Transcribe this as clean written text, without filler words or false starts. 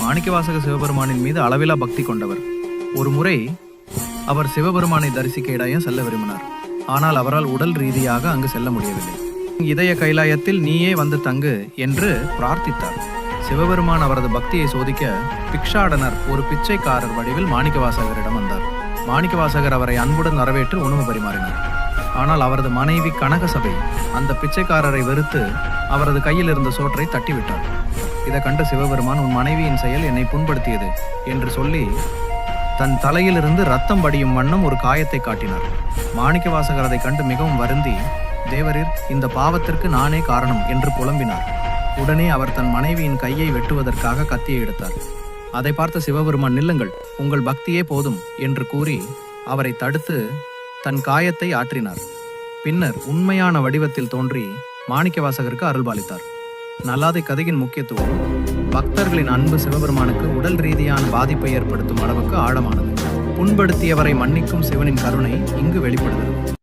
மாணிக்கவாசக சிவபெருமானின் மீது அளவிலா பக்தி கொண்டவர். ஒரு முறை அவர் சிவபெருமானை தரிசிக்க இடையே செல்ல விரும்பினார். ஆனால் அவரால் உடல் ரீதியாக அங்கு செல்ல முடியவில்லை. இதய கைலாயத்தில் நீயே வந்து தங்கு என்று பிரார்த்தித்தார். சிவபெருமான் அவரது பக்தியை சோதிக்க பிக்ஷாடனர் ஒரு பிச்சைக்காரர் வடிவில் மாணிக்கவாசகரிடம் வந்தார். மாணிக்கவாசகர் அவரை அன்புடன் வரவேற்று உணவு பரிமாறினார். ஆனால் அவரது மனைவி கனகசபை அந்த பிச்சைக்காரரை வெறுத்து அவரது கையில் இருந்த சோற்றை தட்டிவிட்டார். இதை கண்டு சிவபெருமான், உன் மனைவியின் செயல் என்னை புண்படுத்தியது என்று சொல்லி தன் தலையிலிருந்து ரத்தம் வடியும் வண்ணம் ஒரு காயத்தை காட்டினார். மாணிக்கவாசகர் அதை கண்டு மிகவும் வருந்தி, தேவரீர், இந்த பாவத்திற்கு நானே காரணம் என்று புலம்பினார். உடனே அவர் தன் மனைவியின் கையை வெட்டுவதற்காக கத்தியை எடுத்தார். அதை பார்த்த சிவபெருமான், நில்லுங்கள், உங்கள் பக்தியே போதும் என்று கூறி அவரை தடுத்து தன் காயத்தை ஆற்றினார். பின்னர் உண்மையான வடிவத்தில் தோன்றி மாணிக்கவாசகருக்கு அருள்பாலித்தார். நல்லாதை கதையின் முக்கியத்துவம் பக்தர்களின் அன்பு சிவபெருமானுக்கு உடல் ரீதியான பாதிப்பை ஏற்படுத்தும் அளவுக்கு ஆழமானது. புண்படுத்தியவரை மன்னிக்கும் சிவனின் கருணை இங்கு வெளிப்படுகிறது.